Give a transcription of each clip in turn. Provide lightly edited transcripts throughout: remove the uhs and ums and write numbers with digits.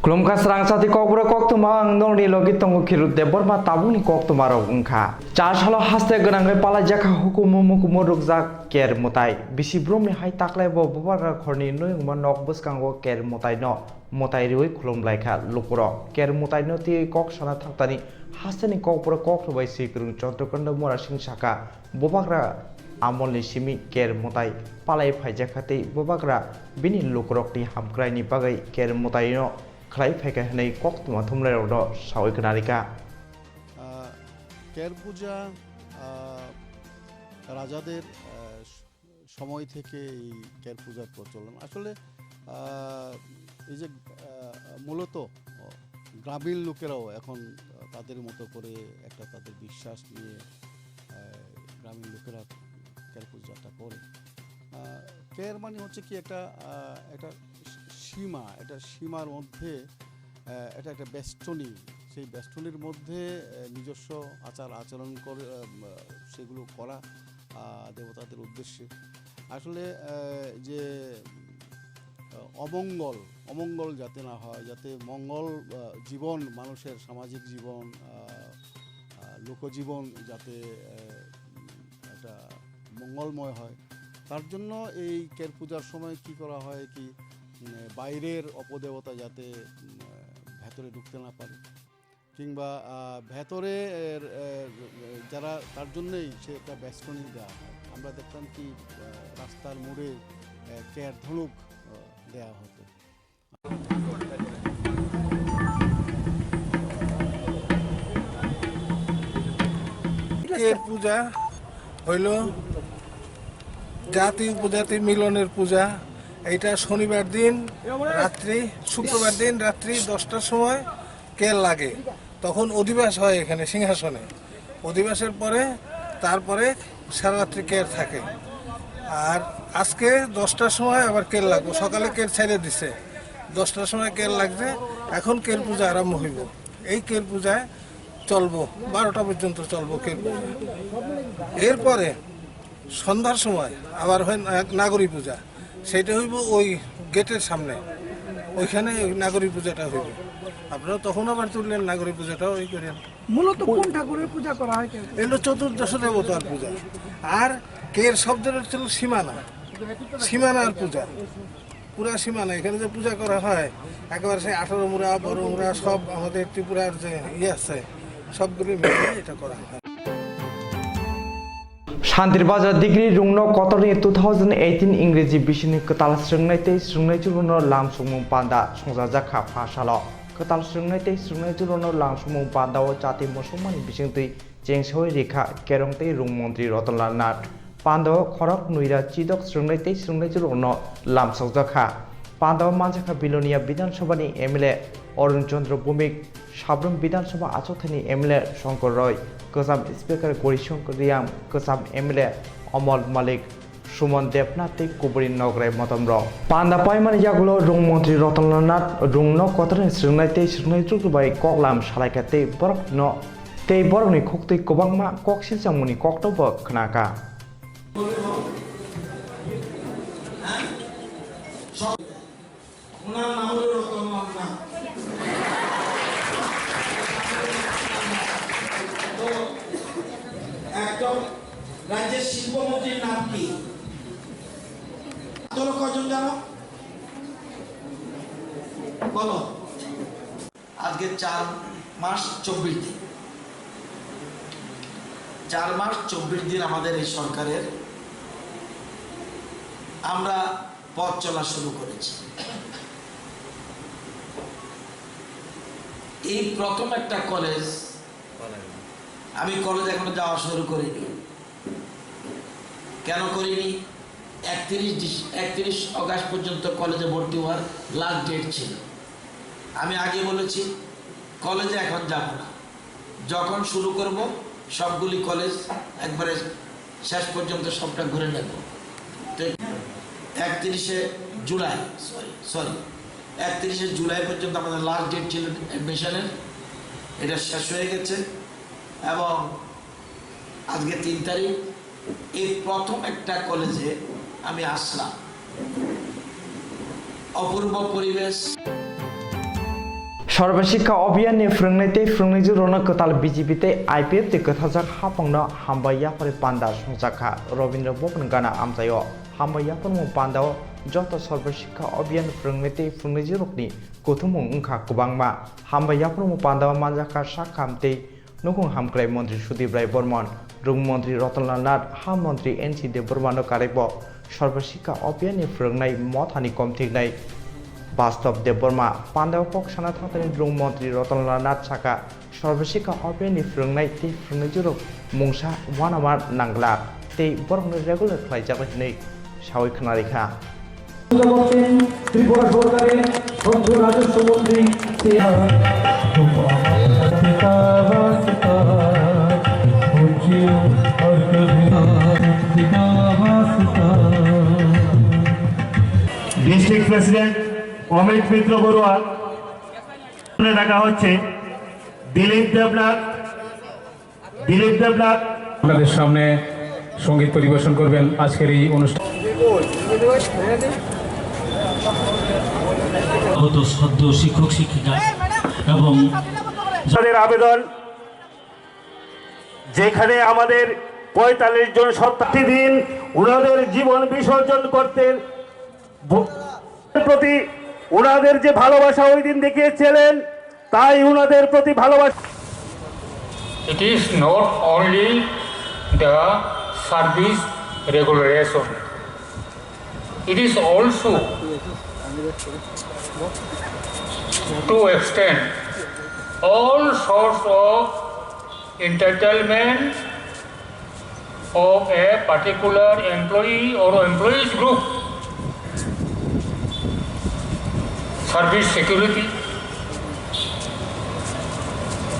Klumka serang sati Kokborok Koktwma nong ni logi tongo kirut de borma tabuni Koktwma rok ungkha. Chashalo haste gonangai pala jaka hukumu mukumu rukjak ker mutai. Bisi bromni hai taklai bo bobarga khorni noyungma nok bwskango ker mutai no. Mutai riwi khulumlaikha lupuro. Ker mutai no ti kok sana thaktani haste ni Kokborok Koktwma sikrung chontrokanda morasing saka bobagra amolni simi ker mutai palai phaijakhatei bobagra bini lukrokni hamkraini bagai ker mutai no Klai Peka Hanei Koktwma Thumlairo Sawi Kanarika কের পূজা রাজাদের সময় থেকে এই কের পূজার প্রচলন আসলে এই যে মূলত গ্রামীণ লোকেরাও এখন তাদের মতো করে একটা তাদের বিশ্বাস নিয়ে গ্রামীণ লোকেরা কের পূজাটা করে কের মানে হচ্ছে কি একটা সীমা এটা সীমার মধ্যে এটা একটা বেষ্টনী সেই বেষ্টনীর মধ্যে নিজস্ব আচার আচরণ করে সেগুলো করা দেবতাদের উদ্দেশ্যে আসলে যে অমঙ্গল যাতে না হয় যাতে মঙ্গল জীবন মানুষের সামাজিক জীবন লোকজীবন যাতে একটা মঙ্গলময় হয় তার জন্য এই কের পূজার সময় কি করা হয় কি বাইরের অপদেবতা যাতে ভেতরে ঢুকতে না পারে কিংবা ভেতরে যারা তার জন্যই সে একটা বেষ্টনী দেওয়া হয় আমরা দেখতাম কি রাস্তার মোড়ে কের ধনুক দেওয়া হতো কের পূজা হইল জাতি উপজাতি মিলনের পূজা এইটা শনিবার দিন রাত্রি শুক্রবার দিন রাত্রি 10টার সময় কের লাগে তখন অধিবাস হয় এখানে সিংহাসনে অধিবাসের পরে তারপরে সারা রাত্রি কের থাকে আর আজকে 10টার সময় আবার কের লাগবে সকালে কের ছেড়ে দিছে 10টার সময় কের লাগছে এখন কের পূজা আরম্ভ হইব এই কের পূজায় চলবো 12টা পর্যন্ত চলবো কের পূজা এরপরে সন্ধ্যার সময় আবার হয় নাগরী পূজা সেটা হইব ওই গেটের সামনে ওইখানে নাগরী পূজাটা হইব আপনারা তখন আবার তুললেন নাগরী পূজাটাও ওই করেন মূলত কোন ঠাকুরের পূজা করা হয় এগুলো চতুর্দশ দেবতার পূজা আর কের শব্দের ছিল সীমানার পূজা পুরা সীমানা এখানে যে পূজা করা হয় একেবারে সেই 18 মুড়া বড় মুড়া সব আমাদের ত্রিপুরার যে আছে সবগুলো মিলে এটা করা হয় Shantir Bazar degree rungno kotorni 2018 English bishini ketal srengnai tei srengnai churuno langsungmung panda songjajak phasalo ketal srengnai tei srengnai churuno langsungmung panda o jati musumani bisingtui jengsoi rekha kerong tei rung mantri Rotonlal Nath panda khorok nuira chidok srengnai tei srengnai churuno lamsokjaka panda manjaka bilonia Bidhan Sabhani MLA Arun Chandra Bhumik Sabrum Bidhan Sabha Achothani MLA Shankar Roy Kosam Speaker Gorishankar Riam Kosam MLA Amol Malik Suman Debnath tei Kuburi Nograi Motamro Panda Paimani Yagulo Rung Mantri Rotonlal Nath Rungno Kotorni Srengnai tei Srengnai Churubai Koklam Salaika tei Borokno tei Borokni Koktui Kobangma Koksilsamuni Koktwma Khnaka ওনার নাম হলো রতনলাল নাথ তো একদম রাজ্যের শিল্পমন্ত্রীর নাম কি তোর কজন জানো বলো আজকে 4 মাস 24 দিন 4 মাস 24 দিন আমাদের এই সরকারের আমরা পথ চলা শুরু করেছি এই প্রথম একটা কলেজ আমি কলেজ এখনো যাওয়া শুরু করিনি কেন করিনি 31 অগাস্ট পর্যন্ত কলেজে ভর্তি হওয়ার লাস্ট ডেট ছিল আমি আগে বলেছি কলেজে এখন যাব না যখন শুরু করব সবগুলি কলেজ একবারে শেষ পর্যন্ত সবটা ঘুরে নেব 31 জুলাই সরি 31 জুলাই পর্যন্ত আমাদের লাস্ট ডেট ছিল অ্যাডমিশনের এটা শেষ হয়ে গেছে এবং আজকে 3 তারিখ এই প্রথম একটা কলেজে আমি আসলাম অপূর্ব পরিবেশ সর্বশিক্ষা অভিযানनि फोरोंनायते फोरोंनायजों रौनक कताल बीजेपीते आईपीएफ ते कथाजाक हाफंनो हामबायाफोर पान्दा संजाखा रविन्द्र बपन गाना आमजायो हामबायाफोर मु पान्दाव जत सर्वशिक्षा अभियान फोरोंनायते फोरोंनायजों रकनि गथुमु उंखा गोबांमा हामबायाफोर मु पान्दाव मानजाखा साखामते नुकुं हामक्राय मन्त्री सुदीप राय बर्मन रुं मन्त्री रतनलाल नाथ हाम मन्त्री एनसी देव बर्मानो कारेब सर्वशिक्षा अभियाननि फोरोंनाय मथानि कमथिगनाय वास्तव देव बर्मा पान्दाव पक साना थांतानि रुं मन्त्री रतनलाल नाथ साका सर्वशिक्षा अभियाननि फोरोंनाय ते फोरोंनायजों मुंसा वानामा नांगला ते बरंनो रेगुलार खालायजागासिनो सावै खोनारेखा त्रिपुरा सरकारेर सद्य राजस्व मन्त्री ডিস্ট্রিক্ট প্রেসিডেন্ট অমিত মিত্র বড়ুয়া ডাকা হচ্ছে দিলীপ দেবনাথ আপনাদের সামনে সঙ্গীত পরিবেশন করবেন আজকের এই অনুষ্ঠান সদ্য শিক্ষক শিক্ষিকা এবং তাদের আবেদন যেখানে আমাদের ৪৫ জন সপ্তাহে দিন ওনাদের জীবন বিসর্জন করতে প্রতি ওনাদের যে ভালোবাসা ওই দিন দেখিয়েছিলেন তাই ওনাদের প্রতি ভালোবাসা It is not only the service regulation, it is also to extend all sorts of entitlement of a particular employee or employees group, service security,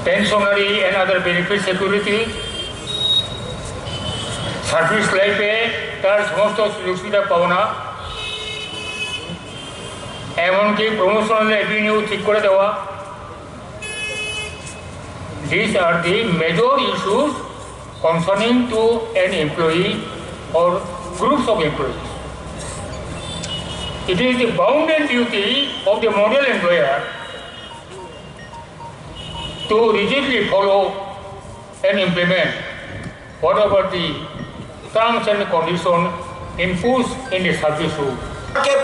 pensionary and other benefit security, service life তার সমস্ত সুযোগ সুবিধা পাবো না, এমনকি promotional Avenue ঠিক করে দেওয়া। These are the major issues concerning to an employee or groups of employees. It is the bounden duty of the model employer to rigidly follow and implement whatever the terms and conditions imposed in the service rule.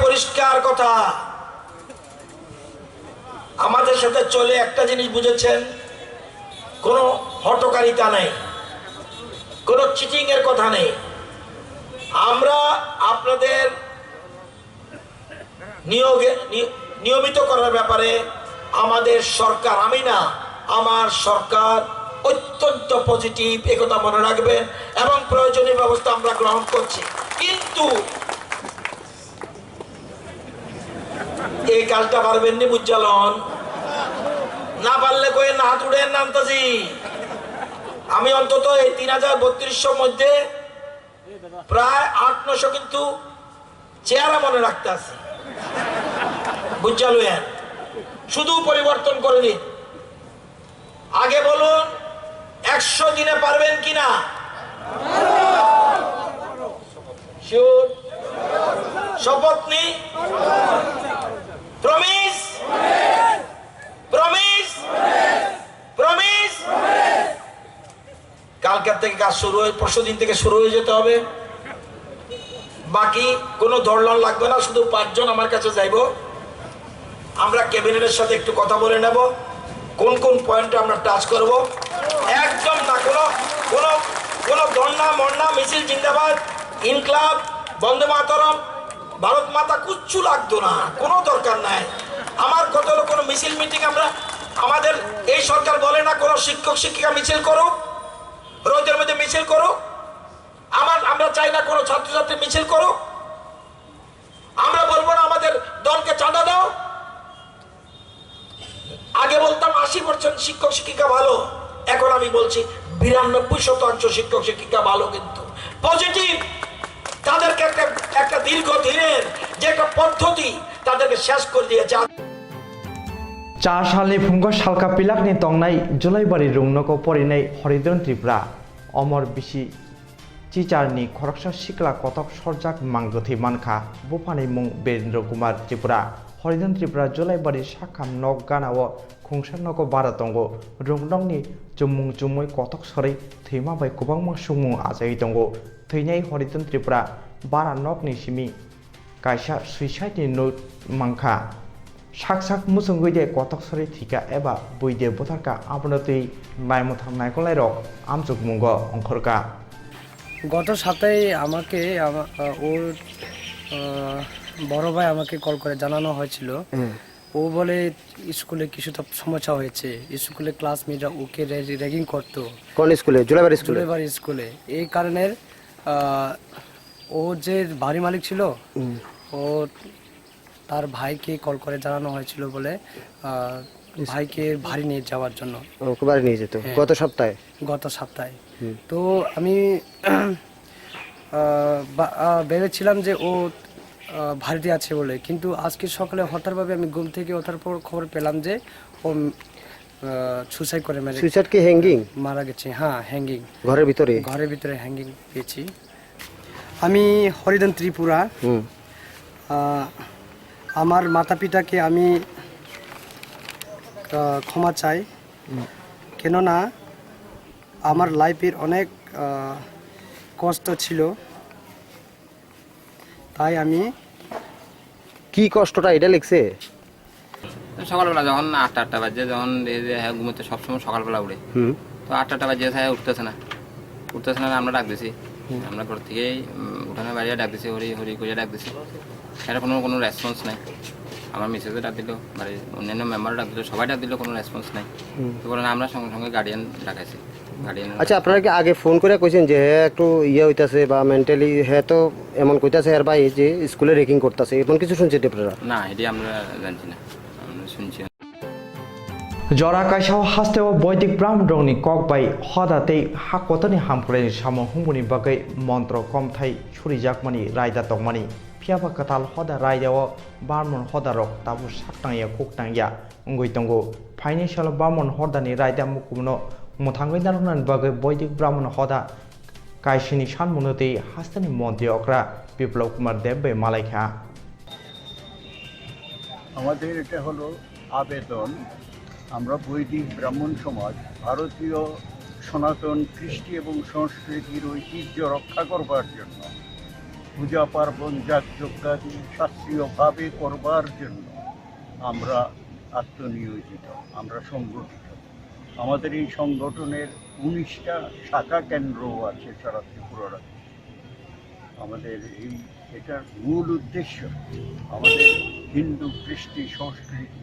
পরিষ্কার কথা, আমাদের সাথে চলে একটা জিনিস বুঝেছেন, কোনো হটকারিতা নেই, কোনো চিটিং এর কথা নেই। আমরা আপনাদের নিয়মিত করার ব্যাপারে আমাদের সরকার, আমি না আমার সরকার অত্যন্ত পজিটিভ, একথা মনে রাখবেন, এবং প্রয়োজনীয় ব্যবস্থা আমরা গ্রহণ করছি। কিন্তু এই কালটা পারবেন নি বুঝালন, না পারলে কয়ে না হাত উড়েন নামতাজি। আমি অন্তত এই ৩৩২০ মধ্যে প্রায় ৮-৯০০ কিন্তু চেহারা মনে রাখতে আছি, বুঝালেন? শুধু পরিবর্তন করে দিন। আগে বলুন ১০০ দিনে পারবেন কিনা? শিওর? শপথ নি? প্রমিস? প্রমিস? প্রমিস? কালকের থেকে কাজ শুরু হয়ে, পরশু দিন থেকে শুরু হয়ে যেতে হবে। বাকি কোনো দরলন লাগবে না, শুধু ৫ জন আমার কাছে যাইব। আমরা ক্যাবিনেটের সাথে একটু কথা বলে নেব কোন কোন পয়েন্টে আমরা টাচ করব। একদম না কোনো দন্ডা মন্ডা মিছিল, জিন্দাবাদ, ইনকলাব, বন্দে মাতরম, ভারত মাতা কিচ্ছু লাগতো না, কোনো দরকার নাই। আমার কত হলো কোনো মিছিল মিটিং আমরা, আমাদের এই সরকার বলে না কোনো শিক্ষক শিক্ষিকা মিছিল করুক, রোদের মধ্যে মিছিল করুক। আমরা চাই না কোনো ছাত্রছাত্রী মিছিল করুক। আমরা বলবো না আমাদের দলকে চাঁদা দাও। আগে বলতাম ৮০% শিক্ষক শিক্ষিকা ভালো, এখন আমি বলছি ৯২% শিক্ষক শিক্ষিকা ভালো, কিন্তু পজিটিভ। তাদেরকে একটা দীর্ঘদিনের যে একটা পদ্ধতি তাদেরকে শেষ করে দিয়েছে। 4 सालनि फुंखौ सालका पिलाकनि तंनाय जुलाइबारि रुंनोखौ फरिनाय हरिद्रन त्रिपुरा अमर बिसि चिचारनि खरकसा सिक्ला कटक सरजाक मांगथै मानखा बुफानि मुं बीरेन्द्र कुमार त्रिपुरा हरिजन त्रिपुरा जुलाइबारि साखाम नक गानाव खुंसा नक बारा दंगो रुंगदंनि जुमुं जुमै कटक सरै थैमाबाय गोबां सुबुं आजायै दंगो थैनाय हरिजन त्रिपुरा बारा नकनि सिमि कायसा सुइसाइडनि नोट मांखा साक मुसुंगैदे कटक सरै थिका एबा बैदे बुथारका आपनतै नायमथां नायखलाय रक आमजुग मुंग अंखरका গত সপ্তাহে আমাকে ওর বড় ভাই আমাকে কল করে জানানো হয়েছিল ও বলে স্কুলে কিছুটা সমস্যা হয়েছে স্কুলে ক্লাসমেটরা ওকে র্যাগিং করতো কোন স্কুলে জুলাইবাড়ি স্কুলে এই কারণে ও যে বাড়ি মালিক ছিল ও তার ভাইকে কল করে জানানো হয়েছিল বলে ভাইকে বাড়ি নিয়ে যাওয়ার জন্য বাড়ি নিয়ে যেত গত সপ্তাহে তো আমি ভেবেছিলাম যে ও ভারতে আছে বলে কিন্তু আজকে সকালে হঠাৎভাবে আমি ঘুম থেকে ওঠার পর খবর পেলাম যে ও সুসাইড করে মারা গেছে। হ্যাঁ, হ্যাঙ্গিং ঘরের ভিতরে হ্যাঙ্গিং পেয়েছি। আমি হরিজন ত্রিপুরা আমার মাতা পিতাকে আমি ক্ষমা চাই, কেননা আমার লাইফের অনেক কষ্ট ছিল, তাই আমি কি কষ্টটা এটা লিখছে। সকালবেলা যখন 8টা বাজে, যখন ঘুমোতে সবসময় সকালবেলা উঠে, তো 8টা বাজে উঠতেছে না, আমরা ডাক দিছি, আমরা ঘর থেকেই উঠানের বাইরে ডাক দিছি, হরি হরি করে ডাক দিছি, এর কোনো রেসপন্স নাই। আমার মিসেসে ডাক দিল, বাড়ির অন্যান্য মেম্বার ডাক দিল, সবাই ডাক দিল, কোনো রেসপন্স নাই। তো বলেন আমরা সঙ্গে সঙ্গে গার্ডিয়ান ডাকাইছি। আচ্ছা, আপনারা কি আগে ফোন করে কইছেন যে একটু হইতাছে বা মেন্টালি তো এমন কইতাছে আর ভাই যে স্কুলে রেকিং করতেছে, এমন কিছু শুনছেন আপনারা? না, এটি আমরা জানছি না, আমরা শুনছি। जरा कायसाव हास्तेव बौद्धिक ब्राह्मणनि ककबाय हदाते हाकतनि हामख्रायनि सामो हुंबुनि बागै मन्त्र कमथाय सुरिजाकमानि रायदा तंमानि फियाबा कताल हदा रायदाव बामन हदारक ताबु साकटांया कोकटांया अंगै तंगो फाइनान्सियल बामन हदानि रायदा मुकुमनो मुथांगै दारनानि बागै बौद्धिक ब्राह्मण हदा कायसिनि सानमुनोते हास्तेनि मन्त्रि अक्रा বিপ্লব কুমার দেব মালাইখা। আমাদের এটা হলো আবেদন, আমরা বৈদিক ব্রাহ্মণ সমাজ ভারতীয় সনাতন কৃষ্টি এবং সংস্কৃতির ঐতিহ্য রক্ষা করবার জন্য, পূজা পার্বণ যাগযজ্ঞাদি শাস্ত্রীয়ভাবে করবার জন্য আমরা আত্মনিয়োজিত, আমরা সংগঠিত। আমাদের এই সংগঠনের 19টা শাখা কেন্দ্রও আছে সারা ত্রিপুরা রাজ্যে। আমাদের এটার মূল উদ্দেশ্য আমাদের হিন্দু কৃষ্টি সংস্কৃতি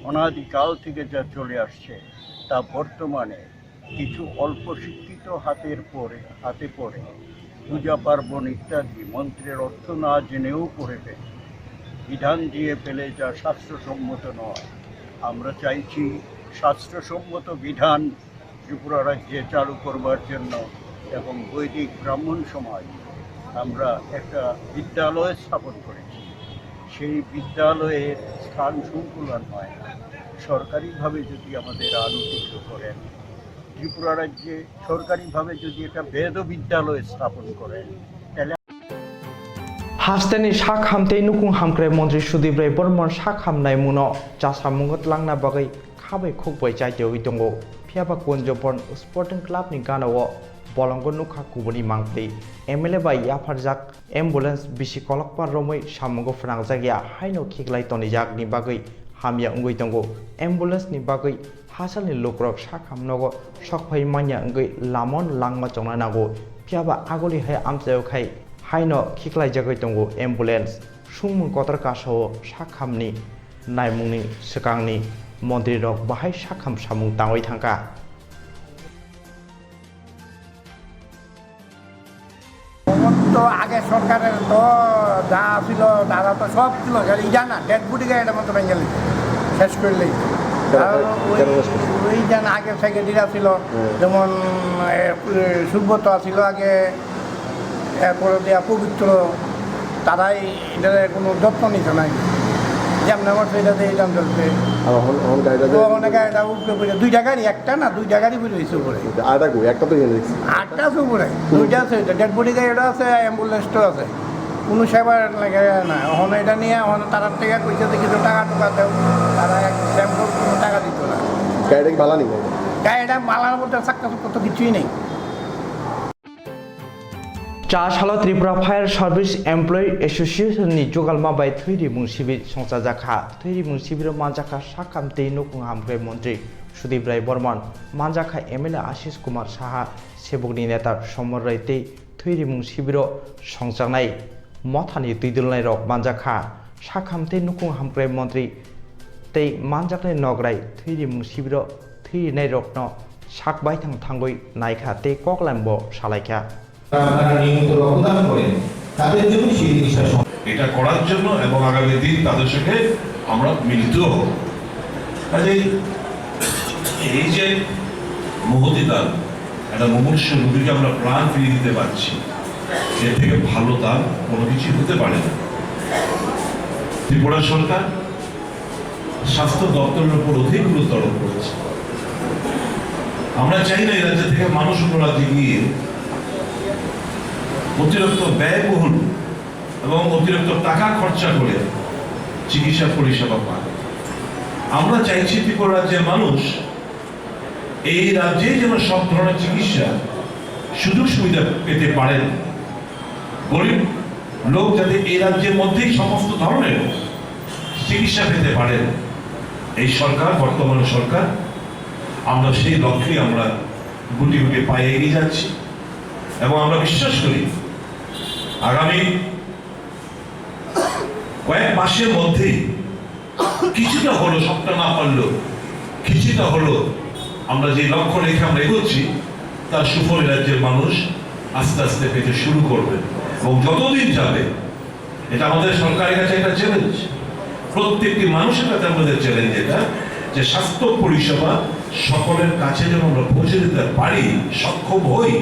অনাদিকাল থেকে যা চলে আসছে তা বর্তমানে কিছু অল্প শিক্ষিত হাতে পড়ে পূজা পার্বণ ইত্যাদি মন্ত্রের অর্থ না জেনেও করে ফেলে, বিধান দিয়ে ফেলে, যা শাস্ত্রসম্মত নয়। আমরা চাইছি শাস্ত্রসম্মত বিধান ত্রিপুরা রাজ্যে চালু করবার জন্য এবং বৈদিক ব্রাহ্মণ সমাজ আমরা একটা বিদ্যালয় স্থাপন করেছি। সেই বিদ্যালয়ের স্থান সংকুলন হয় না, সরকারিভাবে যদি আমাদের আলোচিত করেন, ত্রিপুরা রাজ্যে সরকারিভাবে যদি একটা বেদ বিদ্যালয় স্থাপন করেন, তাহলে हास्तेनि साक हामते नुकुं हामख्राय मन्त्रि सुदीप राय बर्मन साक हामनाय मुनो जासा मुंगत लांना बागै खाबै खुबै जायतेवै दंगो फियाबा गन्जपन स्पोर्टिं क्लाबनि गानाव बलंग नुखा कुबनि मांगप्लि एमएलए बाय याफारजाक एम्बुलेंस बिसि कलकपा रमै सामुंगो फोनांजागिया हाइनो खिगलाय तनिजाकनि बागै हामिया उंगै दंगो एम्बुलेंसनि बागै हासालनि लोक्रक साक हामनगो सकफाय मान्या उंगै लामन लांमा चंना नागो फियाबा आगलि हाय आमजायखाय हाइनो खिगलाय जागै दंगो एम्बुलेंस सुंमुं कतर कासाव साक हामनि नायमुंनि सिगांनि मन्दिर रक बाहाय साक हाम सामुं तांगै थांका। তো আগে সরকারের তো যা ছিল দাদা তো সব ছিল, খালি জানা ডেড বডি গাড়িটা মতো বেঙ্গালি শেষ করলেই। ওই জানা আগে সেক্রেটারিরা ছিল, যেমন সুব্রত ছিল আগে, এরপরে দেওয়া পবিত্র, তারাই এটার কোনো যত্ন নিত নাই, যেমন আমার সেটাতে এই দাম চলছে। গাড়িটা উপরে পড়ে 2টা গাড়ি, একটা না 2টা গাড়ি পড়ে হয়েছে উপরে, 8টা আছে উপরে, 2টা আছে, ডেড বডি গাড়িটা আছে, অ্যাম্বুলেন্সটাও আছে। কোনো সেবার লাগে না। এখন এটা নিয়ে এখন তারা থেকে কইছে যে কিছু টাকা টুকা দেও, তারা এক ব্যাংকের কোনো টাকা দিত না। গাড়িটা কি বালা নিবে? গাড়িটা মালার মধ্যে চাক্কা চুক্কা তো কিছুই নেই। 4 सालाव त्रिपुरा फायर सार्भिस एमप्लयी एसोसिएशननि जगालमा बाय थैरिमुं शिबिर संसाजाखा थैरिमुं शिबिर मानजाखा साखामते नकुं हामग्राय मन्त्री सुदीप राय बर्मन मानजाखा एमएलए आशीष कुमार साहा सेबकनि नेता समर राय तै थैरिमुं शिबिर संजानाय मथानि दैदेलनाय रक मानजाखा साखामते नकुं हामग्राय मन्त्री तै मानजाखनाय नगराय थैरिमुं शिबिर थैरिनाय रकन साकबाय थांगै नायखा तै ककलाम्ब सालायखा এটা করার জন্য এবং আগামী দিন তাদের সঙ্গে আমরা মিলিত হব। এই যে মহতি দান, একটা মুমূর্ষু রোগীকে আমরা প্রাণ ফিরিয়ে দিতে পারছি, এর থেকে ভালো দান কোনো কিছু হতে পারে না। ত্রিপুরা সরকার স্বাস্থ্য দপ্তরের উপর অধিক গুরুত্ব আরোপ করেছে। আমরা চাই না এই রাজ্য থেকে মানুষ অন্য রাজ্যে গিয়ে অতিরিক্ত ব্যয়বহুল এবং অতিরিক্ত টাকা খরচা করে চিকিৎসা পরিষেবা পায়। আমরা চাইছি ত্রিপুরা রাজ্যের মানুষ এই রাজ্যে যেন সব ধরনের চিকিৎসা সুযোগ সুবিধা পেতে পারেন। গরিব লোক যাতে এই রাজ্যের মধ্যেই সমস্ত ধরনের চিকিৎসা পেতে পারেন। এই সরকার, বর্তমান সরকার, আমরা সেই লক্ষ্যে আমরা গুটি গুটি পায়ে এগিয়ে যাচ্ছি এবং আমরা বিশ্বাস করি আগামী কয়েক মাসের মধ্যেই কিছুটা হলো, সবটা না পারলেও কিছুটা হলো, আমরা যে লক্ষ্য রেখে আমরা এগোচ্ছি তার সুফল রাজ্যের মানুষ আস্তে আস্তে পেতে শুরু করবে। এবং যতদিন যাবে, এটা আমাদের সরকারের কাছে একটা চ্যালেঞ্জ, প্রত্যেকটি মানুষের কাছে আমাদের চ্যালেঞ্জ এটা যে স্বাস্থ্য পরিষেবা সকলের কাছে যেন আমরা পৌঁছে দিতে পারি, সক্ষম হই,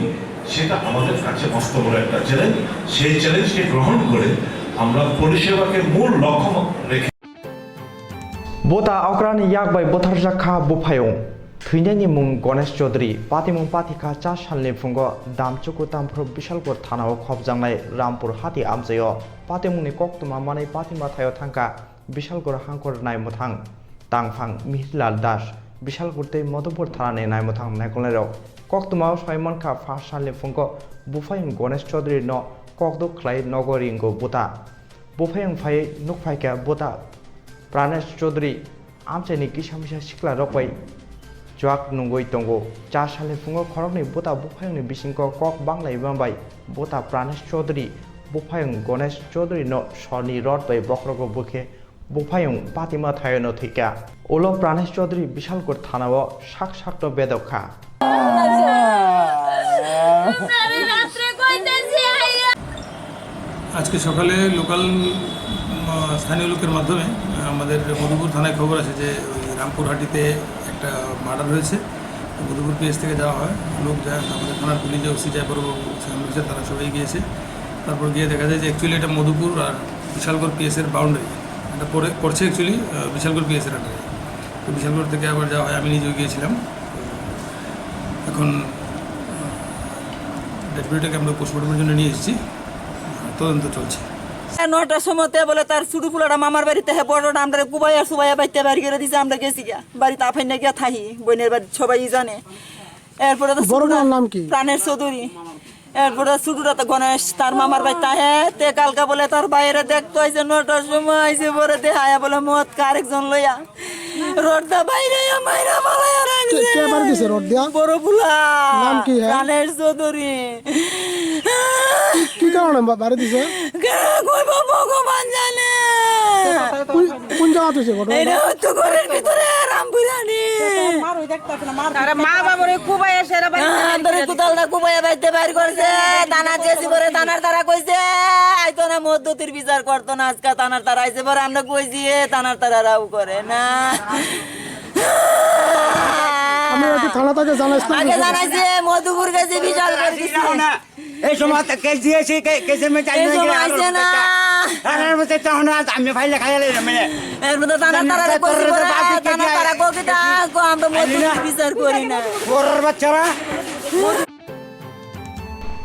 সেটা আমাদের কাছে মস্ত বড় একটা চ্যালেঞ্জ। সেই চ্যালেঞ্জকে গ্রহণ করে আমরা পরিষেবাকে মূল লক্ষ্য রেখে बोता अक्रानी याकबाय बोथारजाखा बुफायं थैनायनि मुं गणेश चौधरी पातिमुं पातिखा 4 सालनि फुंगो दामचुकु तामफ्रो बिशालपुर थानाव खबजांनाय रामपुर हाति आमजायो पातिमुंनि कक्तमा मानै पातिमा थायो थांका बिशालपुर हांखर नायमुथां तांफां मिहिरलाल दास बिशालपुर तै मधुपुर थानानि नायमुथां नायकलनायाव कक्तमाव 6 मनखा 5 सालनि फुंगो बुफायं गणेश चौधरी न कक्दो ख्लाय नगरिंगो बुता बुफायं फाय नुकफायका बुता प्राणेश चौधरी आमचाइनि किसामिसा सिख्ला रकबाय जवाक नंगै दंगो 4 सालनि फुङाव खरकनि बुता बुफायंनि बिसिंखौ कक बांलाय बांबाय बुता प्राणेश चौधरी बुफायं गणेश चौधरी न सरनि रड बाय बख्रगो बुखे बुफायं पातिमा थायनो थैका उलो प्राणेश चौधरी बिशालगढ़ थानाव साक साक्ट बेदखा আজকে সকালে লোকাল স্থানীয় লোকের মাধ্যমে আমাদের মধুপুর থানায় খবর আছে যে রামপুরহাটিতে একটা মার্ডার হয়েছে। মধুপুর পিএস থেকে যাওয়া হয়, লোক যায়, আমাদের থানার পুলিশ ওসি যায়, বড়বাবু রয়েছে, তারা সবাই গিয়েছে। তারপর গিয়ে দেখা যায় যে অ্যাকচুয়ালি এটা মধুপুর আর বিশালগড় পিএসের বাউন্ডারি, এটা পড়ছে অ্যাকচুয়ালি বিশালগড় পিএসের আন্ডারে। তো বিশালগড় থেকে আবার যাওয়া হয়, আমি নিজেও গিয়েছিলাম। এখন ডেড বডিটাকে আমরা পোস্টমর্টমের জন্য নিয়ে এসেছি, তদন্ত চলছে। 9টার সময়তে বলে তার ছোট ফুলাটা মামার বাড়িতে হ্যাঁ বড়টা আমরা কুবাইয়া সুবাইয়া বাড়িতে বাড়ি করে দিছে, আমরা গেছি গিয়া বাড়িতে আফাইনা গিয়া থাকি, বোনের বাড়ি সবাই জানে। এরপরে নাম কি প্রাণেশ চৌধুরী, এরপরে ছোটটা তো গণেশ তার মামার বাড়িতে হ্যাঁ তে কালকা বলে তার বাইরে দেখতো আইছে 9টার সময় আইছে, পরে দেখায়া বলে মদ আরেকজন লইয়া রোডটা বাইরে মাইরা মালায়া রাখছে। বড় ফুলা প্রাণেশ চৌধুরী কি কারণে বাড়ি দিছে ভগবান জানে। কোন জায়গা হচ্ছে ঘটনা? এটা হচ্ছে ঘরের ভিতরে রামপুরানি মা বাবারে কুবাই এসে কুতালটা কুবাই বাইতে বাইর করছে, দানা চেয়েছি পরে দানার তারা কইছে আইতো না, মধ্যতির বিচার করতো না, আজকে দানার তারা আইছে পরে আমরা কইছি দানার তারাও করে না। আমি থানা থেকে আগে জানাইছে মধুপুর গেছে বিশাল করে দিছে, এই সময় কেস দিয়েছি, কেসের মধ্যে আইছে না আমি ফাইলে খাইলে মানে এর মধ্যে দানার তারা কইছি পরে দানার তারা কইতা আমরা মধুপুর বিচার করি না। ওর বাচ্চারা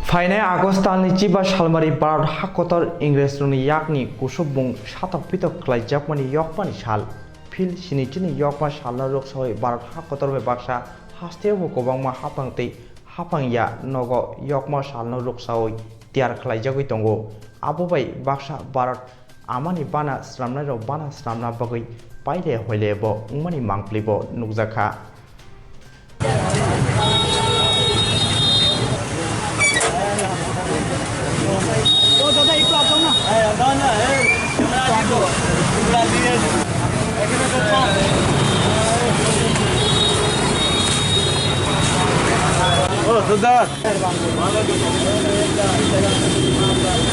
Fainai Agust talni chiba salmari Bharat hakotor Ingres runi yakni kusubung satak pitok klaijapmani yokmani sal phil sinitini yokma salna roksoi Bharat hakotor be baksa hasteo kobangma hapangtei hapangya nogo yokma salna roksoi tiar klaijagoi tongo abobai baksa Bharat amani bana sramna ro bana sramna bagoi paile hoilebo umani mangplibo nukjaka দাদা একটু আসো না দাও না তোমরা দিয়ে এখানে তো ও দাদা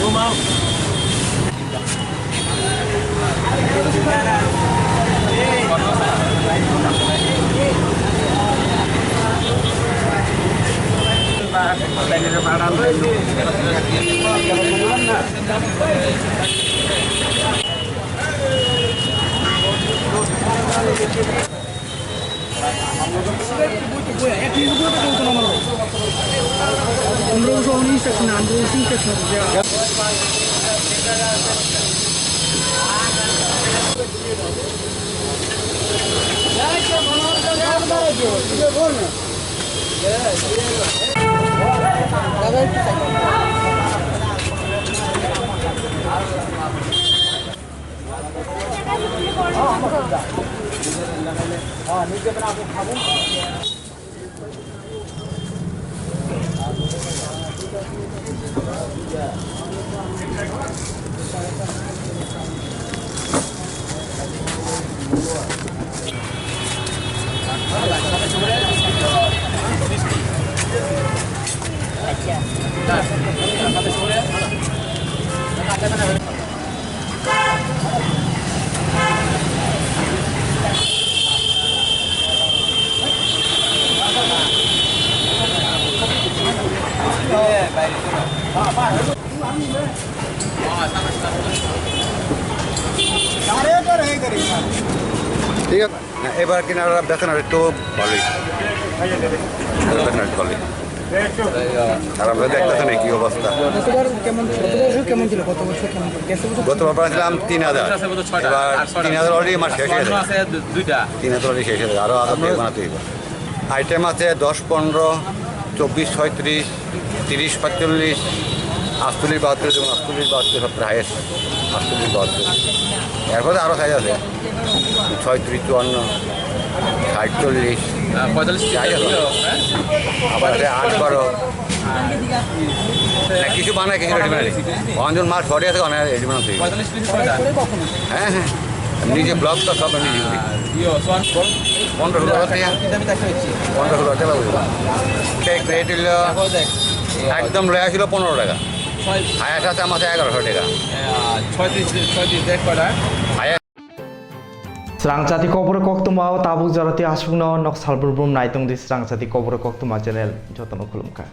ঘুমাও ঠিক আছে এবার কিনা দেখেন আর একটু ভালোই ভালোই আর আমরা দেখতেছেন কি অবস্থা গতবার পাচ্ছিলাম 3000 এবার 3000 অলরেডি আমার শেষ হয়ে গেছে 3000 অলরেডি শেষ হয়ে গেছে আরো আধা বানাতে হবে আইটেম আছে 10 15 24 36 30 45 48 72 যেমন 48 72 সবটা হাইয়েস্ট 48 72 এরপরে আরও সাইজ আছে 36 54 40 আবার আছে 8 12 কিছু বানায় কিছু রেডিমেড অঞ্জন মাছ ফটে আছে অনেক রেডিমেড আছে হ্যাঁ হ্যাঁ নিজে ব্লগ তো সব নিজে 15 টাকা 15 টাকা কেক রেট হইল একদম লয়া ছিল 15 টাকা হায়াস আছে আমার 1100 টাকা 36 দেখ কটা Srangcati Kokborok Koktwma tabuk jarati asungno nok salburbum naitung di Srangcati Kokborok Koktwma channel jotono khulumkha.